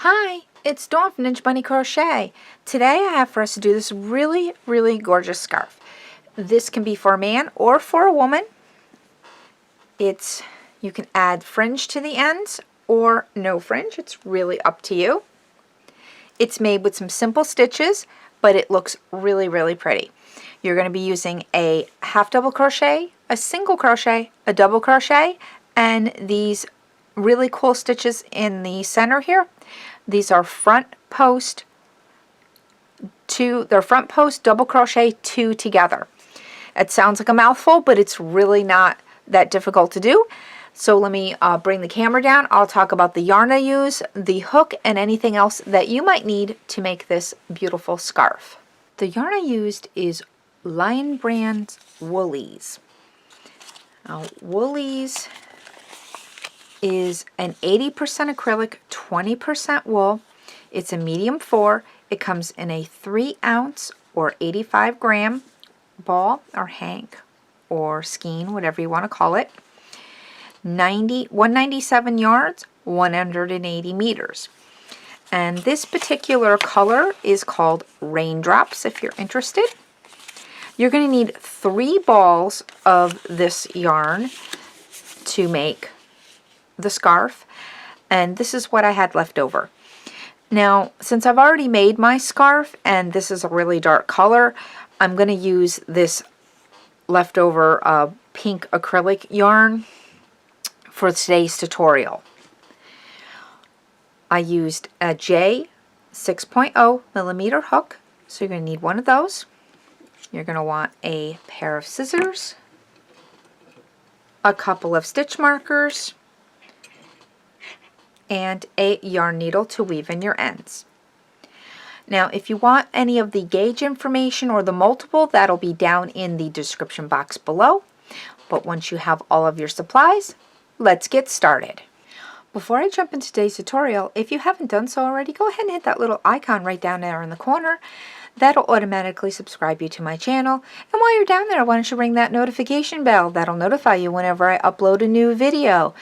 Hi, it's Dawn from Ninja Bunny Crochet. Today I have for us to do this really gorgeous scarf. This can be for a man or for a woman. You can add fringe to the ends or no fringe. It's really up to you. It's made with some simple stitches, but it looks really pretty. You're going to be using a half double crochet, a single crochet, a double crochet, and these really cool stitches in the center here. These are front post double crochet 2 together. It sounds like a mouthful, but it's really not that difficult to do. So let me bring the camera down. I'll talk about the yarn I use, the hook, and anything else that you might need to make this beautiful scarf. The yarn I used is Lion Brand's Woolies. Now, Woolies is an 80% acrylic, 20% wool. It's a medium 4. It comes in a 3 ounce or 85 gram ball or hank or skein, whatever you want to call it. 197 yards, 180 meters. And this particular color is called Raindrops if you're interested. You're going to need 3 balls of this yarn to make the scarf, and this is what I had left over. Now, since I've already made my scarf and this is a really dark color, I'm going to use this leftover pink acrylic yarn for today's tutorial. I used a J 6.0 millimeter hook, so you're going to need one of those. You're going to want a pair of scissors, a couple of stitch markers, and a yarn needle to weave in your ends. Now, if you want any of the gauge information or the multiple, that'll be down in the description box below. But once you have all of your supplies, let's get started. Before I jump into today's tutorial, if you haven't done so already, go ahead and hit that little icon right down there in the corner. That'll automatically subscribe you to my channel. And while you're down there, why don't you ring that notification bell? That'll notify you whenever I upload a new video.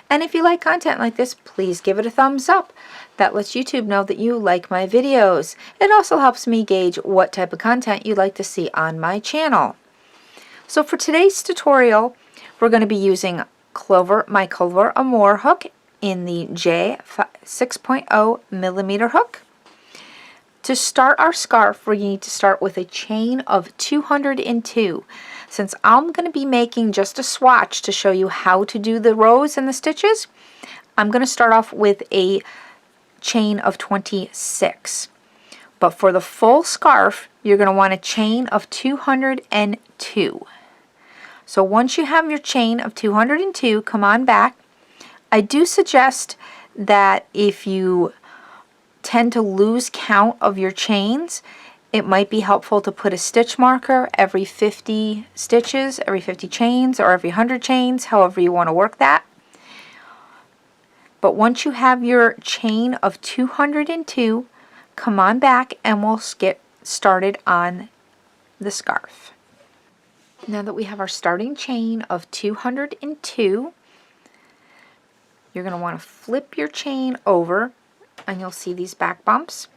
And if you like content like this, please give it a thumbs up. That lets YouTube know that you like my videos. It also helps me gauge what type of content you'd like to see on my channel. So for today's tutorial, we're going to be using my Clover Amour hook in the J 6.0 millimeter hook. To start our scarf, we need to start with a chain of 202. Since I'm going to be making just a swatch to show you how to do the rows and the stitches, I'm going to start off with a chain of 26. But for the full scarf, you're going to want a chain of 202. So once you have your chain of 202, come on back. I do suggest that if you tend to lose count of your chains, it might be helpful to put a stitch marker every 50 stitches, every 50 chains, or every 100 chains, however you want to work that. But once you have your chain of 202, come on back and we'll get started on the scarf. Now that we have our starting chain of 202, you're going to want to flip your chain over and you'll see these back bumps.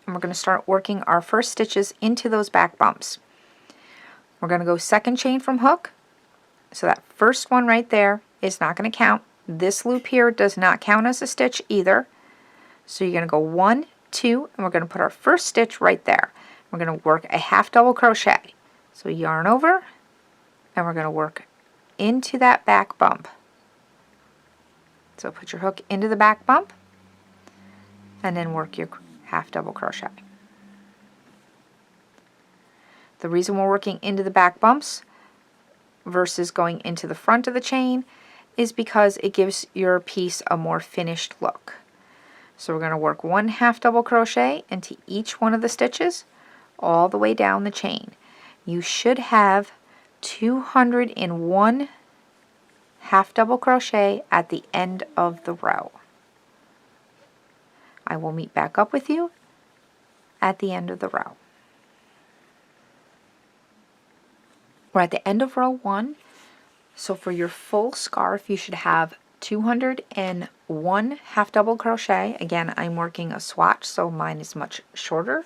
And we're going to start working our first stitches into those back bumps. We're going to go second chain from hook. So that first one right there is not going to count. This loop here does not count as a stitch either. So you're going to go 1, 2, and we're going to put our first stitch right there. We're going to work a half double crochet. So yarn over, and we're going to work into that back bump. So put your hook into the back bump, and then work your half double crochet. The reason we're working into the back bumps versus going into the front of the chain is because it gives your piece a more finished look. So we're going to work 1 half double crochet into each one of the stitches all the way down the chain. You should have 201 half double crochet at the end of the row. I will meet back up with you at the end of the row. We're at the end of row 1, so for your full scarf you should have 201 half double crochet. Again, I'm working a swatch, so mine is much shorter.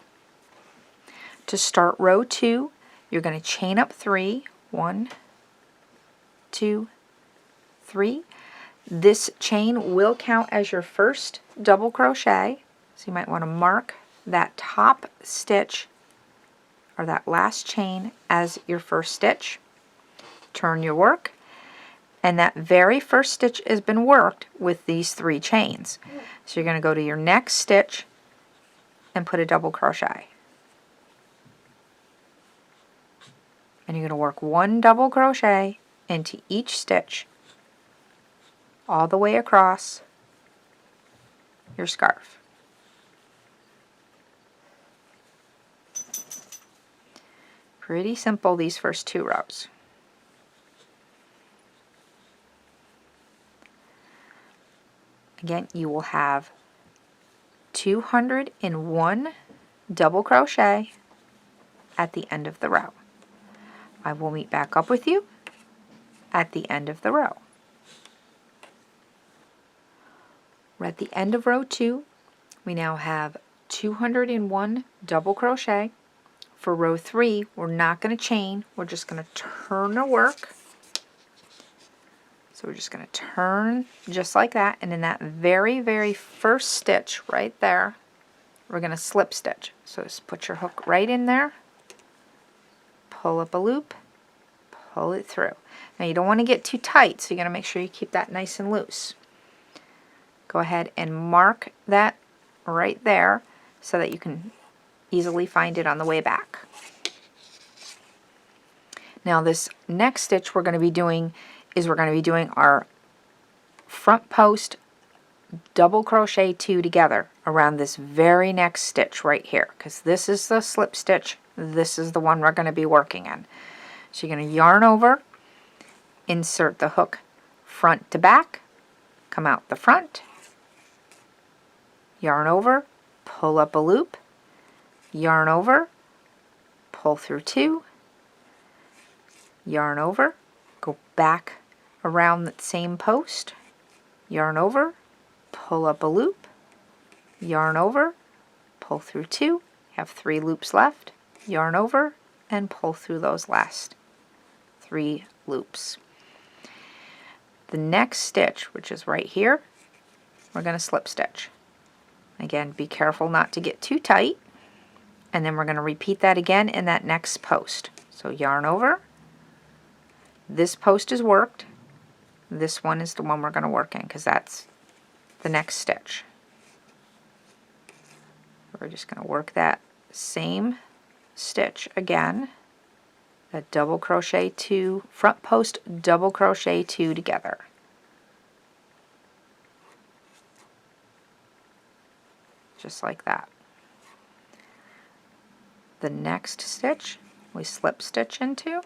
To start row 2, you're going to chain up 3. 1, 2, 3. This chain will count as your first double crochet, so you might want to mark that top stitch or that last chain as your first stitch. Turn your work, and that very first stitch has been worked with these 3 chains. So you're going to go to your next stitch and put a double crochet. And you're going to work 1 double crochet into each stitch all the way across your scarf. Pretty simple, these first 2 rows. Again, you will have 201 double crochet at the end of the row. I will meet back up with you at the end of the row. We're at the end of row 2. We now have 201 double crochet. For row 3, we're not going to chain, we're just going to turn our work. So we're just going to turn just like that, and in that very, very first stitch right there, we're going to slip stitch. So just put your hook right in there, pull up a loop, pull it through. Now you don't want to get too tight, so you're going to make sure you keep that nice and loose. Go ahead and mark that right there so that you can easily find it on the way back. Now this next stitch we're going to be doing is we're going to be doing our front post double crochet 2 together around this very next stitch right here, because this is the slip stitch, this is the one we're going to be working in. So you're going to yarn over, insert the hook front to back, come out the front, yarn over, pull up a loop, yarn over, pull through 2, yarn over, go back around that same post, yarn over, pull up a loop, yarn over, pull through 2, have 3 loops left, yarn over, and pull through those last 3 loops. The next stitch, which is right here, we're going to slip stitch. Again, be careful not to get too tight, and then we're going to repeat that again in that next post. So yarn over, this post is worked, this one is the one we're going to work in because that's the next stitch. We're just going to work that same stitch again, that double crochet 2, front post double crochet 2 together. Just like that. The next stitch we slip stitch into.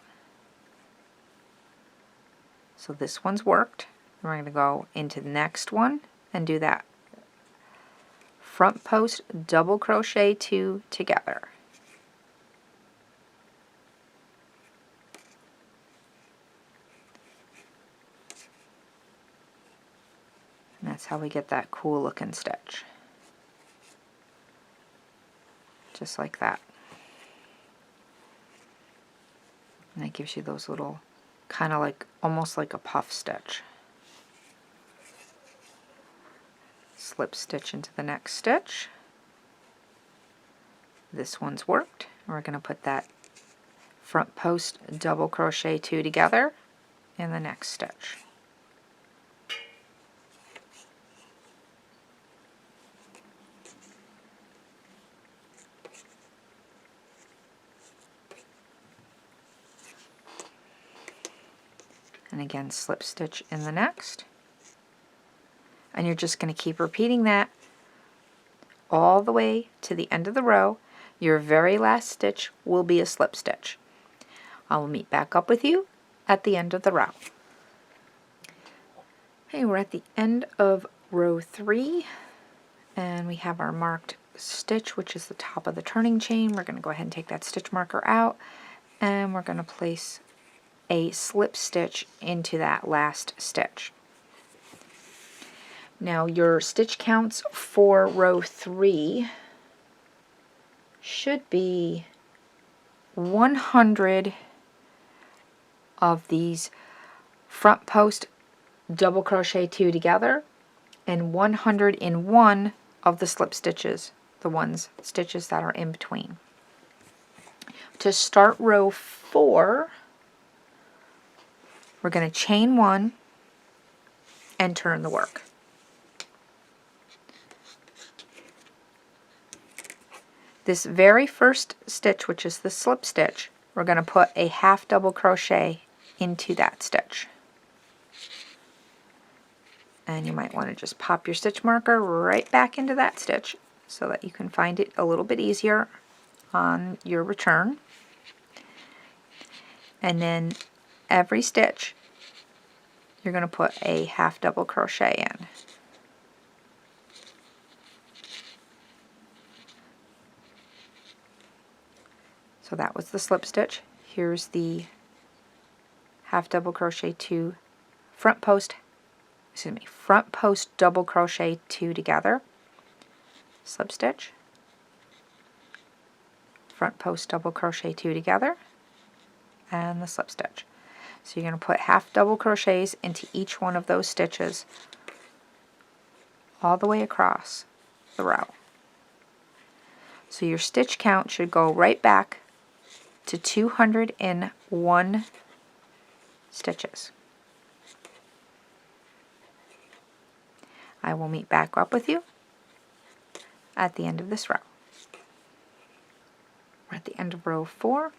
So this one's worked. We're going to go into the next one and do that front post double crochet 2 together. And that's how we get that cool looking stitch. Just like that. And that gives you those little, kind of like, almost like a puff stitch. Slip stitch into the next stitch. This one's worked. We're going to put that front post double crochet 2 together in the next stitch. And again, slip stitch in the next. And you're just going to keep repeating that all the way to the end of the row. Your very last stitch will be a slip stitch. I will meet back up with you at the end of the row. Okay, we're at the end of row 3, and we have our marked stitch, which is the top of the turning chain. We're going to go ahead and take that stitch marker out, and we're going to place a slip stitch into that last stitch. Now your stitch counts for row 3 should be 100 of these front post double crochet 2 together and 101 of the slip stitches, the stitches that are in between. To start row 4, we're going to chain 1 and turn the work. This very first stitch, which is the slip stitch, we're going to put a half double crochet into that stitch. And you might want to just pop your stitch marker right back into that stitch so that you can find it a little bit easier on your return. And then every stitch you're going to put a half double crochet in. So that was the slip stitch. Here's the half double crochet 2 front post double crochet 2 together, slip stitch, front post double crochet 2 together, and the slip stitch. So you're going to put half double crochets into each one of those stitches all the way across the row. So your stitch count should go right back to 201 stitches. I will meet back up with you at the end of this row. We're at the end of row 4,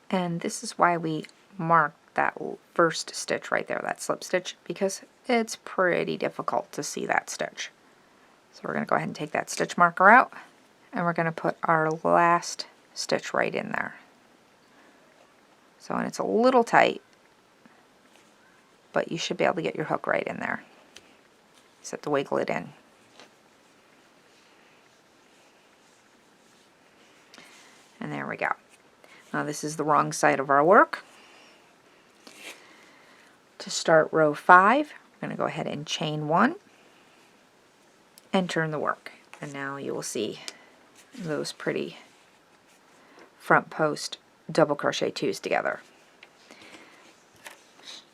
and this is why we mark that first stitch right there, that slip stitch, because it's pretty difficult to see that stitch. So we're going to go ahead and take that stitch marker out, and we're going to put our last stitch right in there. So, and it's a little tight, but you should be able to get your hook right in there. Just have to wiggle it in. And there we go. Now this is the wrong side of our work. To start row 5, we're going to go ahead and chain 1 and turn the work. And now you will see those pretty front post double crochet 2s together.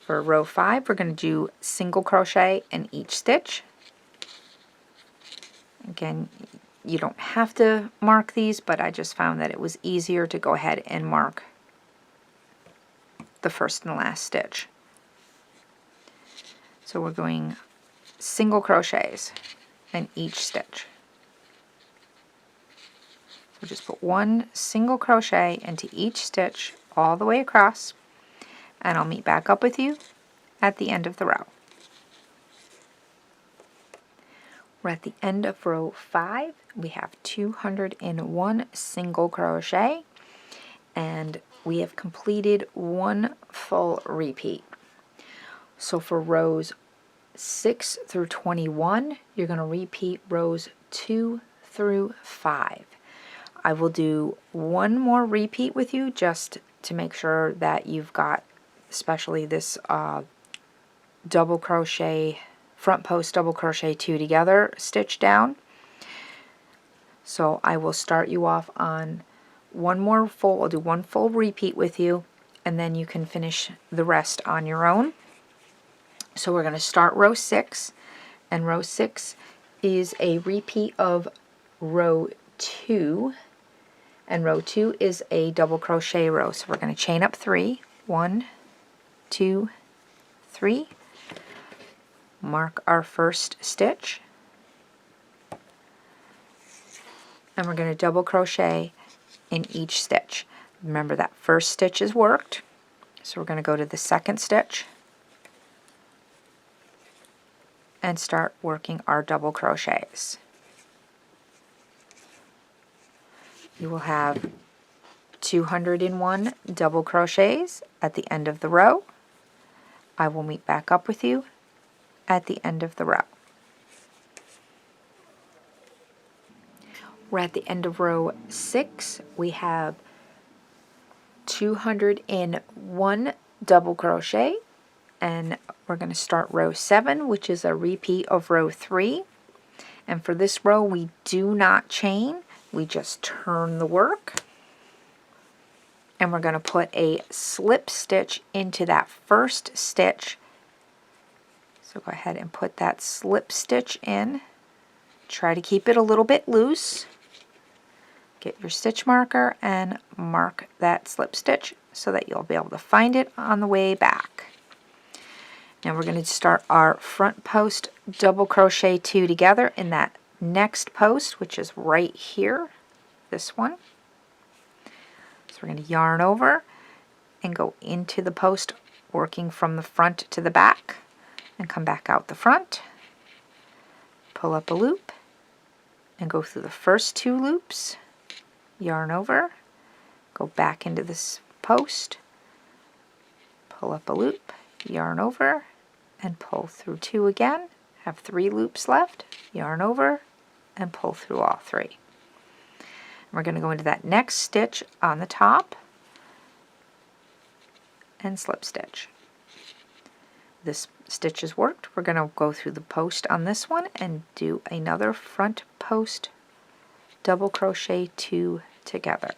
For row 5, we're going to do single crochet in each stitch. Again, you don't have to mark these, but I just found that it was easier to go ahead and mark the first and last stitch. So we're going single crochets in each stitch. So just put one single crochet into each stitch all the way across, and I'll meet back up with you at the end of the row. We're at the end of row 5. We have 201 single crochet, and we have completed one full repeat. So for rows 6 through 21, you're going to repeat rows 2 through 5. I will do one more repeat with you just to make sure that you've got especially this double crochet, front post double crochet 2 together stitch down. So I will start you off on one more full, I'll do one full repeat with you, and then you can finish the rest on your own. So we're going to start row 6, and row 6 is a repeat of row 2, and row 2 is a double crochet row. So we're going to chain up 3, 1, 2, 3, mark our first stitch, and we're going to double crochet in each stitch. Remember that first stitch is worked, so we're going to go to the second stitch and start working our double crochets. You will have 201 double crochets at the end of the row. I will meet back up with you at the end of the row. We're at the end of row 6. We have 201 double crochet, and we're going to start row 7, which is a repeat of row 3. And for this row we do not chain, we just turn the work. And we're going to put a slip stitch into that first stitch. So go ahead and put that slip stitch in. Try to keep it a little bit loose. Get your stitch marker and mark that slip stitch so that you'll be able to find it on the way back. Now we're going to start our front post double crochet 2 together in that next post, which is right here, this one. So we're going to yarn over and go into the post, working from the front to the back, and come back out the front, pull up a loop, and go through the first 2 loops, yarn over, go back into this post, pull up a loop, yarn over, and pull through 2 again, have 3 loops left, yarn over, and pull through all 3. We're going to go into that next stitch on the top and slip stitch. This stitch is worked. We're going to go through the post on this one and do another front post double crochet 2 together.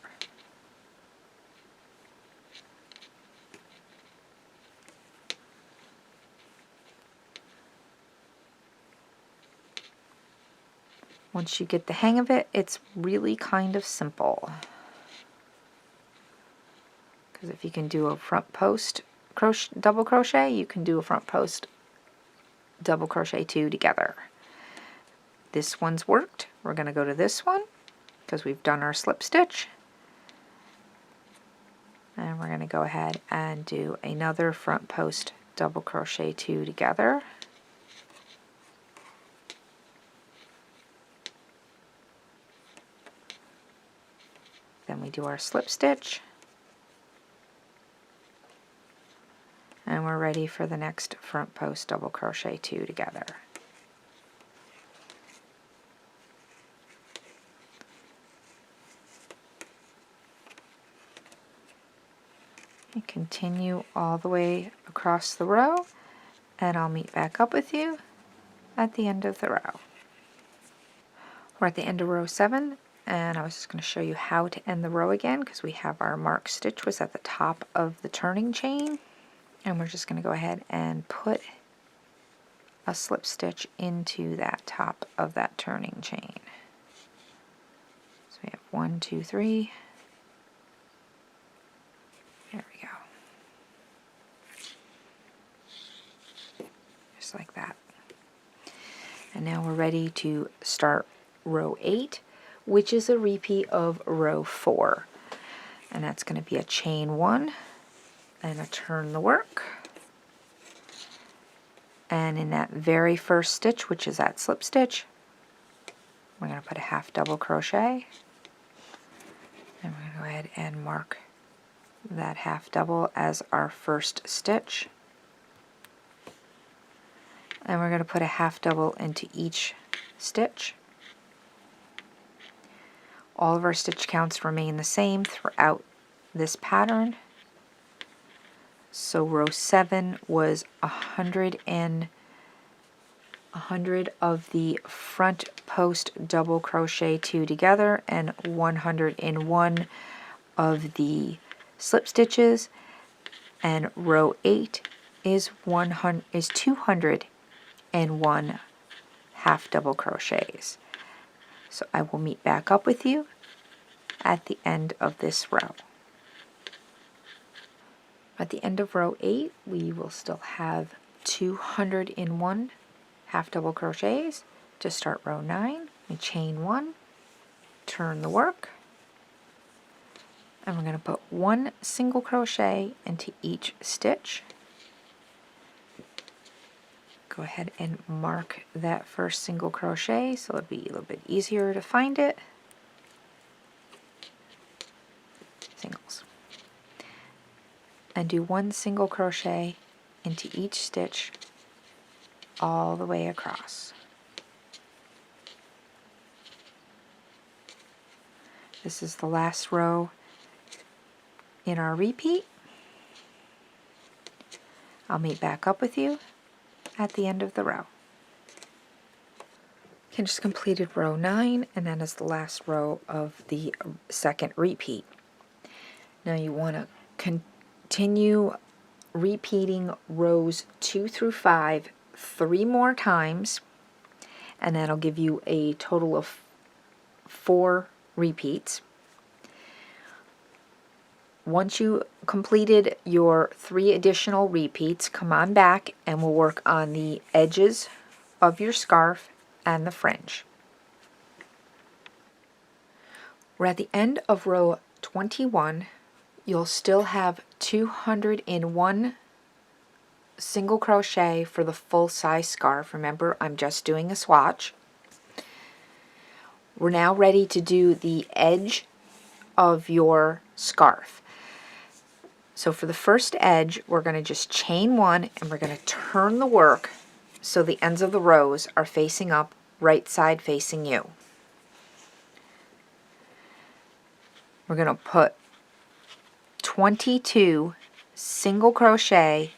Once you get the hang of it, it's really kind of simple. Because if you can do a front post double crochet, you can do a front post double crochet 2 together. This one's worked. We're going to go to this one because we've done our slip stitch. And we're going to go ahead and do another front post double crochet 2 together. Then we do our slip stitch. And we're ready for the next front post double crochet 2 together. And continue all the way across the row, and I'll meet back up with you at the end of the row. We're at the end of row 7, and I was just going to show you how to end the row again because we have our marked stitch was at the top of the turning chain, and we're just going to go ahead and put a slip stitch into that top of that turning chain. So we have 1, 2, 3. There we go. Just like that. And now we're ready to start row 8, which is a repeat of row 4. And that's going to be a chain 1 and a turn the work. And in that very first stitch, which is that slip stitch, we're going to put a half double crochet. And we're going to go ahead and mark that half double as our first stitch. And we're going to put a half double into each stitch. All of our stitch counts remain the same throughout this pattern. So row 7 was 100 of the front post double crochet 2 together and 101 of the slip stitches, and row 8 is 201 half double crochets. So I will meet back up with you at the end of this row. At the end of row 8, we will still have 201 half double crochets. To start row 9, we chain 1, turn the work, and we're going to put 1 single crochet into each stitch. Go ahead and mark that first single crochet so it'll be a little bit easier to find it. Singles. And do 1 single crochet into each stitch all the way across. This is the last row in our repeat. I'll meet back up with you at the end of the row. Okay, just completed row 9, and that is the last row of the second repeat. Now you want to continue repeating rows 2 through 5 3 more times, and that'll give you a total of 4 repeats. Once you completed your 3 additional repeats, come on back and we'll work on the edges of your scarf and the fringe. We're at the end of row 21. You'll still have 201 single crochet for the full size scarf. Remember, I'm just doing a swatch. We're now ready to do the edge of your scarf. So for the first edge, we're going to just chain 1 and we're going to turn the work so the ends of the rows are facing up, right side facing you. We're going to put 22 single crochet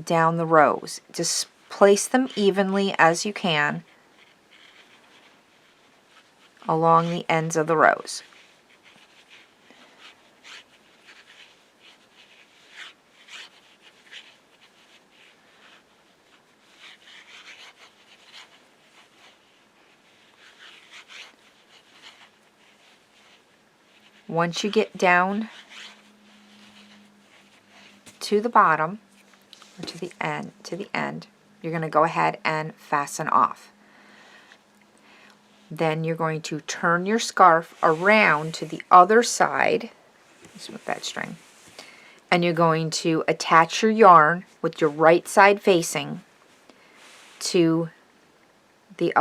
down the rows. Just place them evenly as you can along the ends of the rows. Once you get down to the bottom, or to the end, you're going to go ahead and fasten off. Then you're going to turn your scarf around to the other side, just with that string, and you're going to attach your yarn with your right side facing to the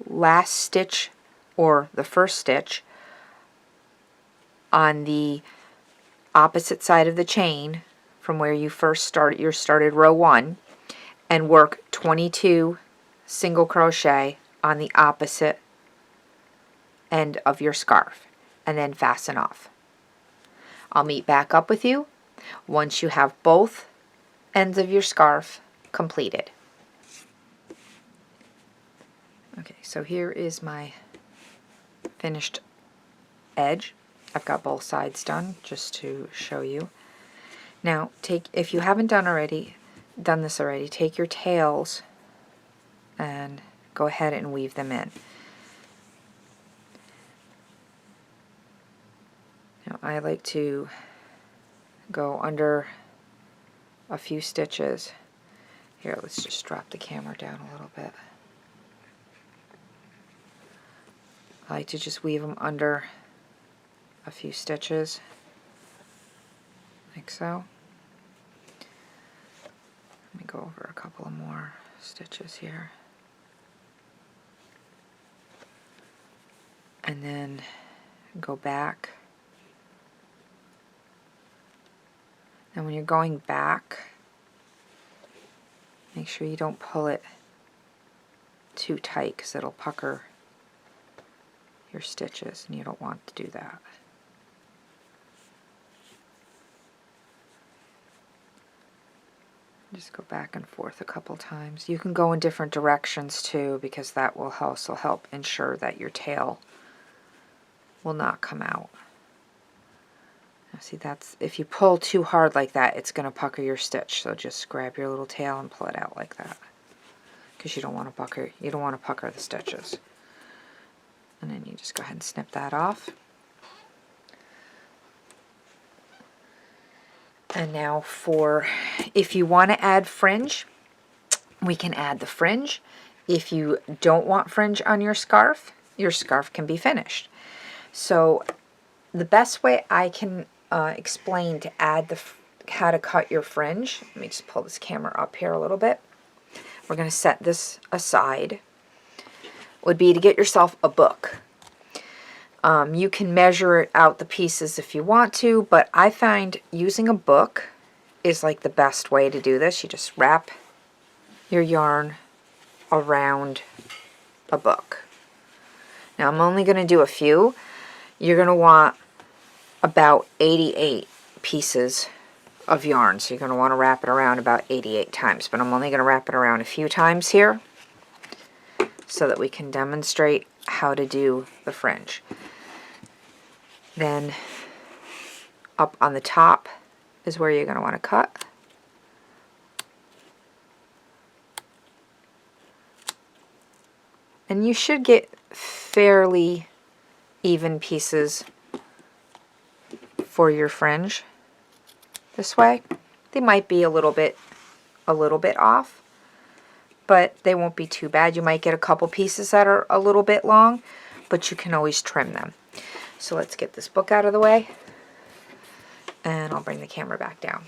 last stitch or the first stitch on the opposite side of the chain from where you first started row 1, and work 22 single crochet on the opposite end of your scarf, and then fasten off. I'll meet back up with you once you have both ends of your scarf completed. Okay, so here is my finished edge. I've got both sides done just to show you. Now, if you haven't done this already, take your tails and go ahead and weave them in. Now, I like to go under a few stitches. Here, let's just drop the camera down a little bit. I like to just weave them under a few stitches, like so. Let me go over a couple of more stitches here. And then go back. And when you're going back, make sure you don't pull it too tight because it'll pucker your stitches, and you don't want to do that. Just go back and forth a couple times. You can go in different directions too, because that will also help ensure that your tail will not come out. Now see, that's, if you pull too hard like that, it's going to pucker your stitch. So just grab your little tail and pull it out like that, because you don't want to pucker the stitches. And then you just go ahead and snip that off. And now if you want to add fringe, we can add the fringe. If you don't want fringe on your scarf can be finished. So the best way I can explain to add how to cut your fringe, let me just pull this camera up here a little bit. We're going to set this aside, would be to get yourself a book. You can measure out the pieces if you want to, but I find using a book is like the best way to do this. You just wrap your yarn around a book. Now I'm only going to do a few. You're going to want about 88 pieces of yarn, so you're going to want to wrap it around about 88 times, but I'm only going to wrap it around a few times here so that we can demonstrate how to do the fringe. Then up on the top is where you're going to want to cut. And you should get fairly even pieces for your fringe this way. They might be a little bit off, but they won't be too bad. You might get a couple pieces that are a little bit long, but you can always trim them. So let's get this book out of the way, and I'll bring the camera back down.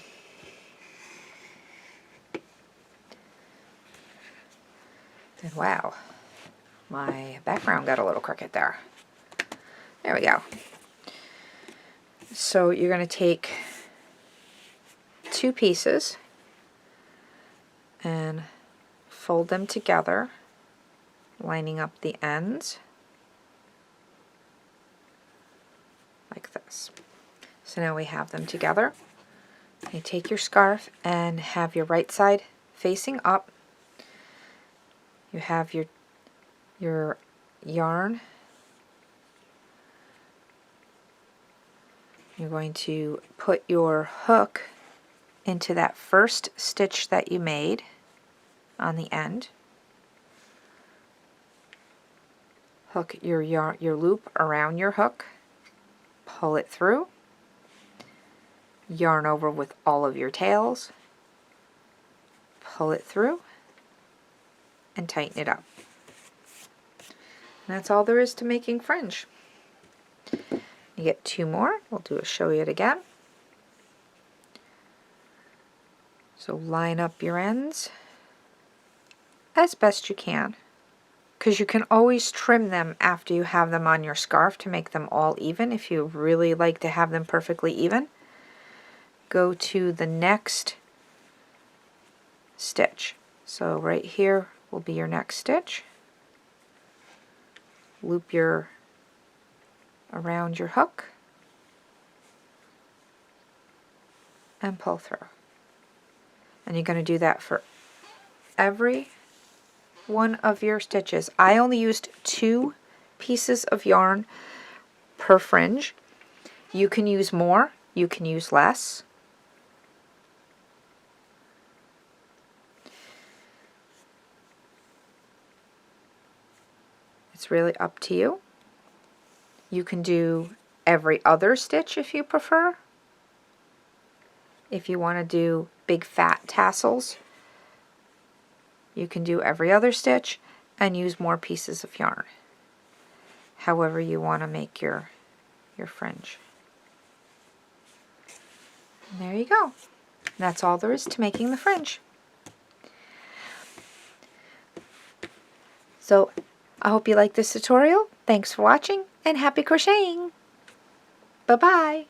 And wow, my background got a little crooked there. There we go. So you're going to take 2 pieces and fold them together, lining up the ends like this. So now we have them together. You take your scarf and have your right side facing up. You have your yarn. You're going to put your hook into that first stitch that you made on the end. Hook your loop around your hook, pull it through, yarn over with all of your tails, pull it through, and tighten it up. And that's all there is to making fringe. You get 2 more. We'll show you it again. So line up your ends as best you can, because you can always trim them after you have them on your scarf to make them all even. If you really like to have them perfectly even, go to the next stitch. So right here will be your next stitch. Loop around your hook and pull through. And you're going to do that for every one of your stitches. I only used 2 pieces of yarn per fringe. You can use more, you can use less. It's really up to you. You can do every other stitch if you prefer. If you want to do big fat tassels, you can do every other stitch and use more pieces of yarn. However you want to make your fringe. And there you go. And that's all there is to making the fringe. So I hope you liked this tutorial. Thanks for watching and happy crocheting. Bye-bye.